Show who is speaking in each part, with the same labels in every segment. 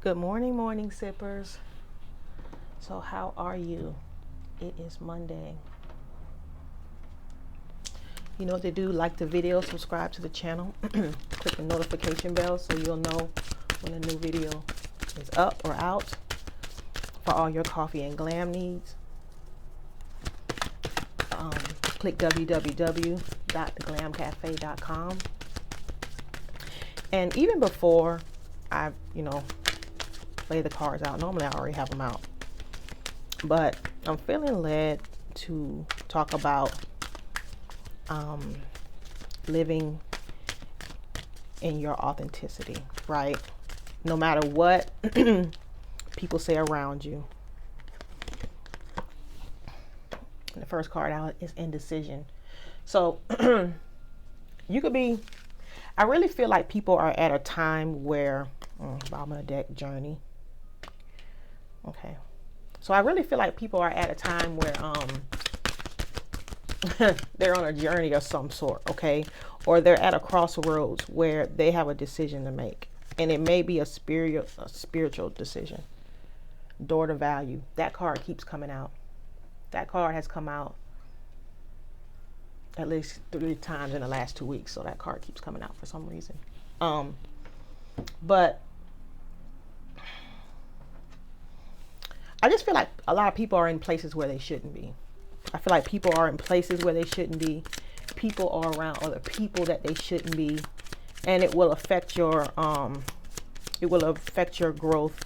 Speaker 1: Good morning, morning sippers. So how are you? It is Monday. You know what to do, like the video, subscribe to the channel, click the notification bell so you'll know when a new video is up or out. For all your coffee and glam needs, click www.theglamcafe.com. And even before I, lay the cards out, normally I already have them out, but I'm feeling led to talk about living in your authenticity, right? No matter what people say around you. And the first card out is indecision. So you could be, I really feel like people are at a time where, bottom of the deck, journey. Okay. So I really feel like people are at a time where they're on a journey of some sort, okay? Or they're at a crossroads where they have a decision to make. And it may be a spiritual decision. Door to value. That card keeps coming out. That card has come out at least 3 times in the last 2 weeks. So that card keeps coming out for some reason. But I just feel like a lot of people are in places where they shouldn't be. I feel like people are in places where they shouldn't be. People are around other people that they shouldn't be. And it will affect your growth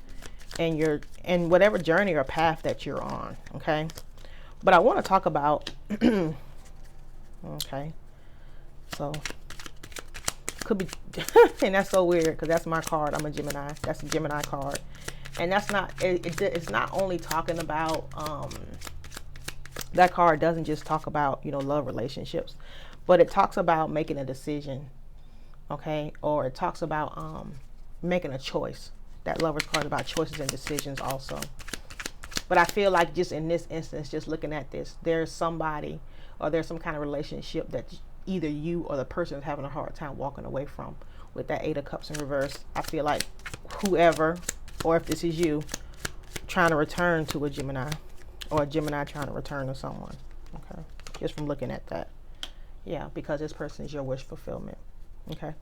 Speaker 1: and whatever journey or path that you're on, okay? But I want to talk about okay. So could be and that's so weird because that's my card. I'm a Gemini. That's a Gemini card. And that's not it's not only talking about that card doesn't just talk about, love relationships, but it talks about making a decision, okay? Or it talks about making a choice. That Lover's card is about choices and decisions also. But I feel like just in this instance, just looking at this, there's somebody or there's some kind of relationship that either you or the person is having a hard time walking away from. With that 8 of Cups in reverse, I feel like whoever, or if this is you, trying to return to a Gemini, or a Gemini trying to return to someone, okay? Just from looking at that. Yeah, because this person is your wish fulfillment, okay?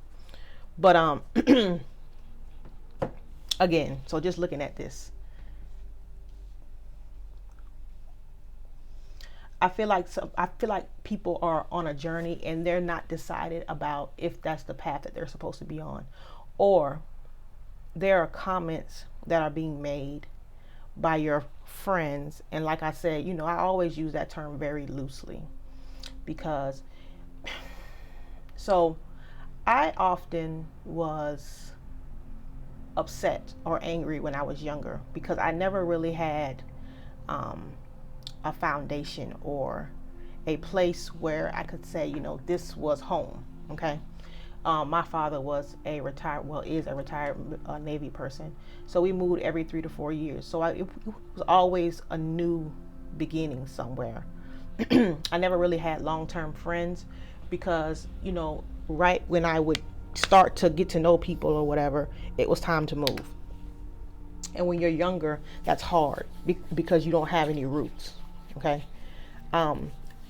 Speaker 1: But again, so just looking at this, I feel like people are on a journey and they're not decided about if that's the path that they're supposed to be on, or there are comments that are being made by your friends. And like I said, I always use that term very loosely because so I often was upset or angry when I was younger because I never really had a foundation or a place where I could say, this was home, okay? My father was is a retired Navy person. So we moved every 3 to 4 years. So it was always a new beginning somewhere. I never really had long-term friends because, right when I would start to get to know people or whatever, it was time to move. And when you're younger, that's hard because you don't have any roots, okay?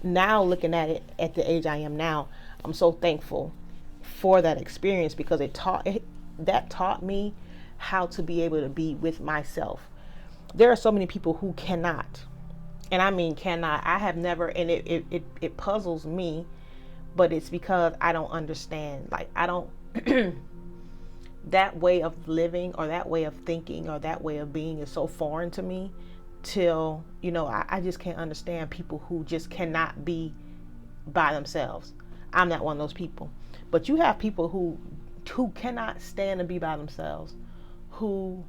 Speaker 1: Now looking at it at the age I am now, I'm so thankful for that experience because that taught me how to be able to be with myself. There are so many people who cannot, and I mean cannot. I have never, and it puzzles me, but it's because I don't understand. Like I don't that way of living or that way of thinking or that way of being is so foreign to me till I just can't understand people who just cannot be by themselves. I'm not one of those people. But you have people who cannot stand to be by themselves, who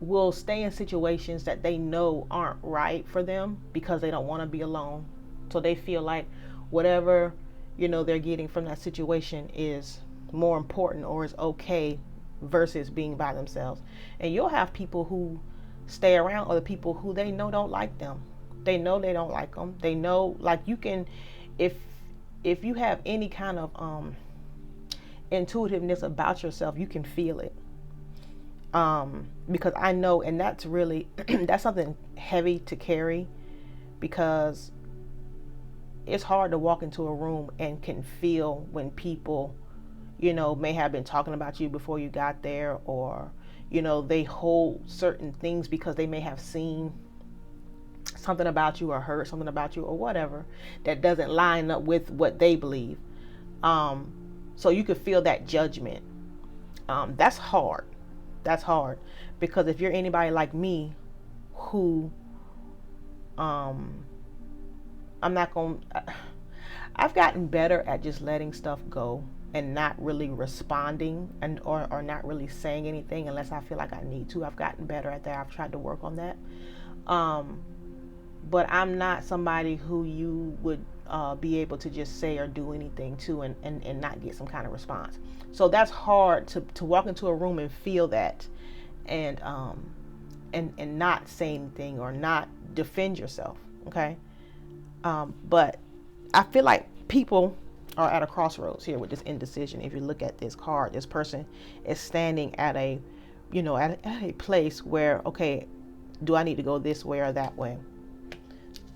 Speaker 1: will stay in situations that they know aren't right for them because they don't want to be alone. So they feel like whatever, they're getting from that situation is more important or is okay versus being by themselves. And you'll have people who stay around other people who they know don't like them. They know they don't like them. They know, like, you can, if you have any kind of intuitiveness about yourself, you can feel it. Because I know, and that's really, that's something heavy to carry, because it's hard to walk into a room and can feel when people, may have been talking about you before you got there, or, they hold certain things because they may have seen something about you or heard something about you or whatever that doesn't line up with what they believe. So you could feel that judgment. That's hard. That's hard, because if you're anybody like me, who, I've gotten better at just letting stuff go and not really responding, or not really saying anything unless I feel like I need to. I've gotten better at that. I've tried to work on that. But I'm not somebody who you would be able to just say or do anything to and not get some kind of response. So that's hard to walk into a room and feel that, and not say anything or not defend yourself. Okay. But I feel like people are at a crossroads here with this indecision. If you look at this card, this person is standing at a place where, okay, do I need to go this way or that way?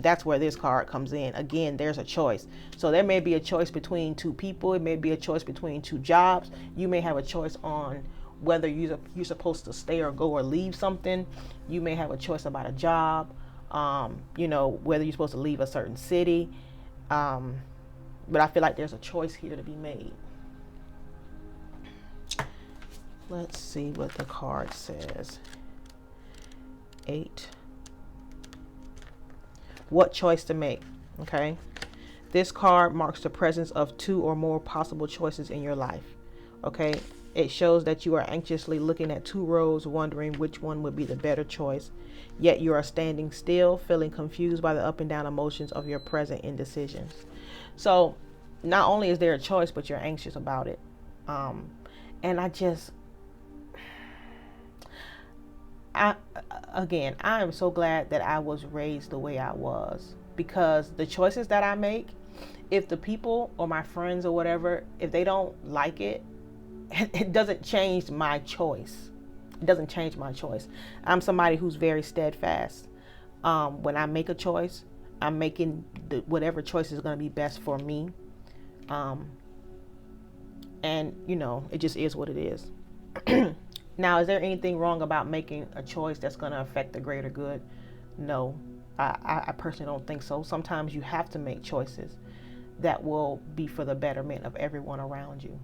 Speaker 1: That's where this card comes in. Again, there's a choice. So there may be a choice between two people. It may be a choice between two jobs. You may have a choice on whether you're supposed to stay or go or leave something. You may have a choice about a job, whether you're supposed to leave a certain city. But I feel like there's a choice here to be made. Let's see what the card says. 8. What choice to make? Okay. This card marks the presence of 2 or more possible choices in your life. Okay. It shows that you are anxiously looking at 2 roads, wondering which one would be the better choice. Yet you are standing still, feeling confused by the up and down emotions of your present indecisions. So not only is there a choice, but you're anxious about it. And I am so glad that I was raised the way I was, because the choices that I make, if the people or my friends or whatever, if they don't like it, it doesn't change my choice. It doesn't change my choice. I'm somebody who's very steadfast. When I make a choice, I'm making whatever choice is going to be best for me. And it just is what it is. Now, is there anything wrong about making a choice that's going to affect the greater good? No, I personally don't think so. Sometimes you have to make choices that will be for the betterment of everyone around you.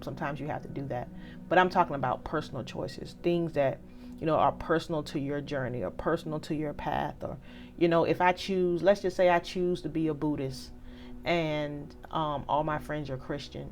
Speaker 1: Sometimes you have to do that. But I'm talking about personal choices, things that, are personal to your journey or personal to your path. Or, if I choose, let's just say I choose to be a Buddhist, and all my friends are Christian.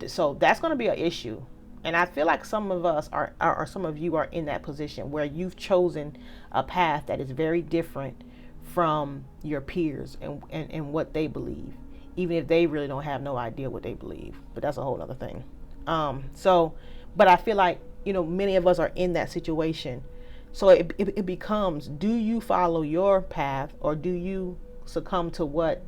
Speaker 1: So that's going to be an issue. And I feel like some of us are, or some of you are in that position where you've chosen a path that is very different from your peers and what they believe, even if they really don't have no idea what they believe. But that's a whole other thing. But I feel like, many of us are in that situation. So it becomes, do you follow your path, or do you succumb to what,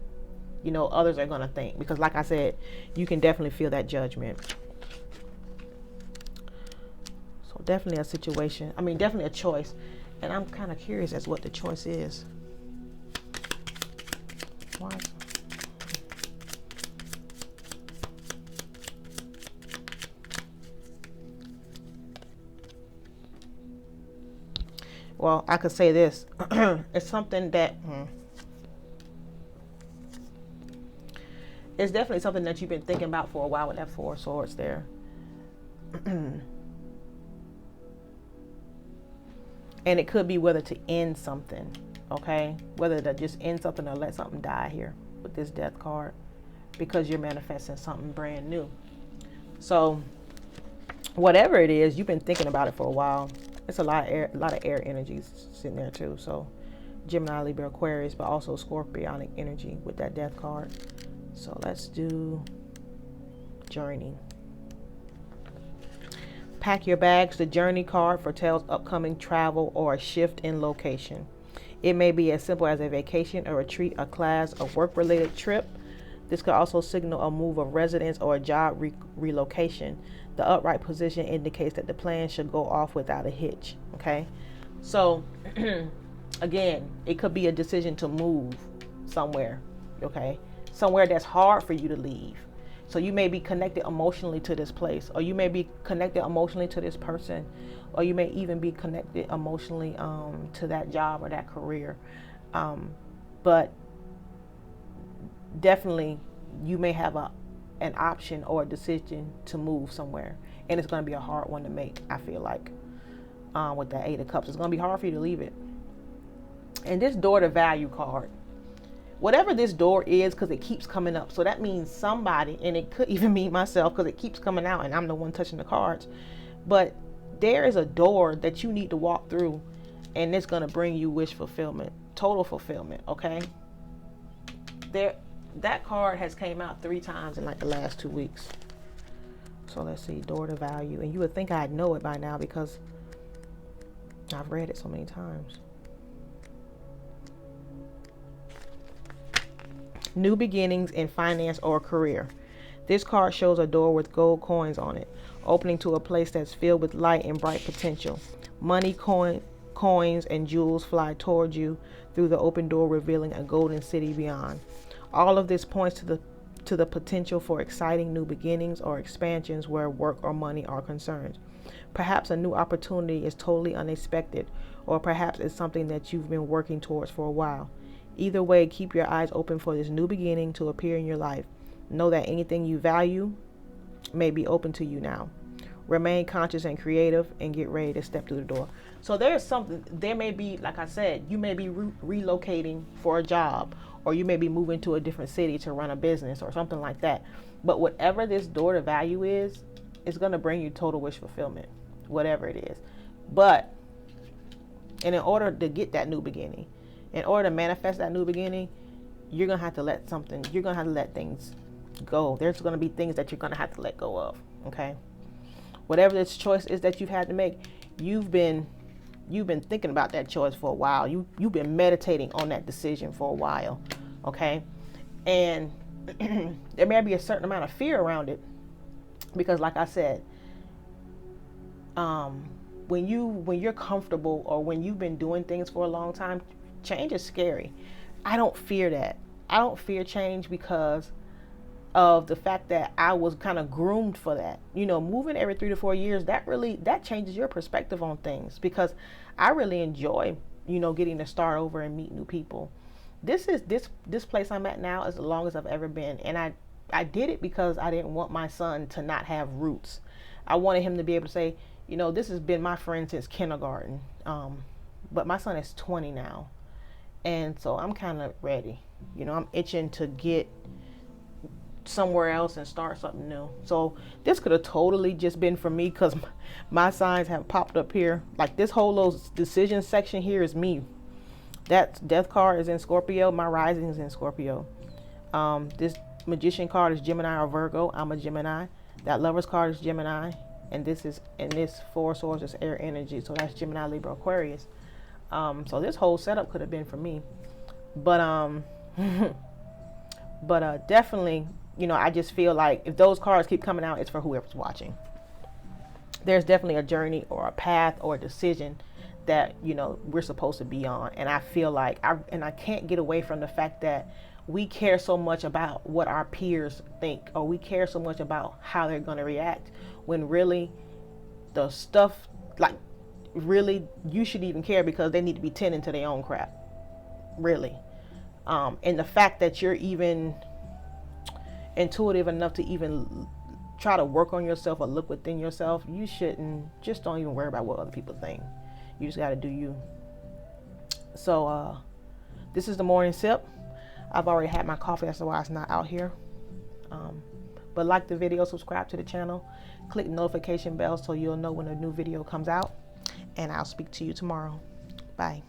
Speaker 1: others are going to think? Because like I said, you can definitely feel that judgment. So definitely a situation. Definitely a choice. And I'm kind of curious as what the choice is. Why? Well, I could say this. It's something that it's definitely something that you've been thinking about for a while with that 4 swords there. And it could be whether to end something, okay? Whether to just end something or let something die here with this death card, because you're manifesting something brand new. So whatever it is, you've been thinking about it for a while. It's a lot of air energies sitting there too. So Gemini, Libra, Aquarius, but also Scorpionic energy with that death card. So let's do journey. Pack your bags. The journey card foretells upcoming travel or a shift in location. It may be as simple as a vacation, a retreat, a class, a work-related trip. This could also signal a move of residence or a job relocation. The upright position indicates that the plan should go off without a hitch. Okay, so again, it could be a decision to move somewhere. Okay, somewhere that's hard for you to leave. So you may be connected emotionally to this place, or you may be connected emotionally to this person, or you may even be connected emotionally to that job or that career. But definitely you may have an option or a decision to move somewhere, and it's going to be a hard one to make. I feel like with that Eight of Cups, it's going to be hard for you to leave it. And this door to value card, whatever this door is, because it keeps coming up, so that means somebody, and it could even mean myself because it keeps coming out and I'm the one touching the cards, but there is a door that you need to walk through, and it's going to bring you wish fulfillment, total fulfillment. Okay, that card has came out 3 times in like the last 2 weeks. So let's see, door to value, and you would think I'd know it by now because I've read it so many times. New beginnings in finance or career. This card shows a door with gold coins on it, opening to a place that's filled with light and bright potential. Money, coins, and jewels fly towards you through the open door, revealing a golden city beyond. All of this points to the potential for exciting new beginnings or expansions where work or money are concerned. Perhaps a new opportunity is totally unexpected, or perhaps it's something that you've been working towards for a while. Either way, keep your eyes open for this new beginning to appear in your life. Know that anything you value may be open to you now. Remain conscious and creative, and get ready to step through the door. So there may be, like I said, you may be relocating for a job, or you may be moving to a different city to run a business or something like that. But whatever this door to value is, it's going to bring you total wish fulfillment, whatever it is. And in order to get that new beginning, in order to manifest that new beginning, you're going to have to let things go. There's going to be things that you're going to have to let go of. Okay. Whatever this choice is that you've had to make, you've been thinking about that choice for a while. You've been meditating on that decision for a while. Okay. And there may be a certain amount of fear around it because, like I said, when you're comfortable, or when you've been doing things for a long time, change is scary. I don't fear that. I don't fear change because of the fact that I was kind of groomed for that. Moving every 3 to 4 years, that changes your perspective on things, because I really enjoy, getting to start over and meet new people. This place I'm at now is the longest I've ever been. And I did it because I didn't want my son to not have roots. I wanted him to be able to say, this has been my friend since kindergarten. But my son is 20 now. And so I'm kind of ready. I'm itching to get somewhere else and start something new. So this could have totally just been for me, because my signs have popped up here. Like this whole little decision section here is me. That death card is in Scorpio. My rising is in Scorpio. This magician card is Gemini or Virgo. I'm a Gemini. That lovers card is Gemini. And this Four Swords is air energy. So that's Gemini, Libra, Aquarius. So this whole setup could have been for me, but definitely, I just feel like if those cards keep coming out, it's for whoever's watching. There's definitely a journey or a path or a decision that, we're supposed to be on. And I feel like I can't get away from the fact that we care so much about what our peers think, or we care so much about how they're going to react, when really the stuff, like, really, you should even care because they need to be tending to their own crap, really. And the fact that you're even intuitive enough to even try to work on yourself or look within yourself, you shouldn't, just don't even worry about what other people think. You just got to do you. So this is the morning sip. I've already had my coffee, that's why it's not out here. But like the video, subscribe to the channel, click notification bell so you'll know when a new video comes out. And I'll speak to you tomorrow. Bye.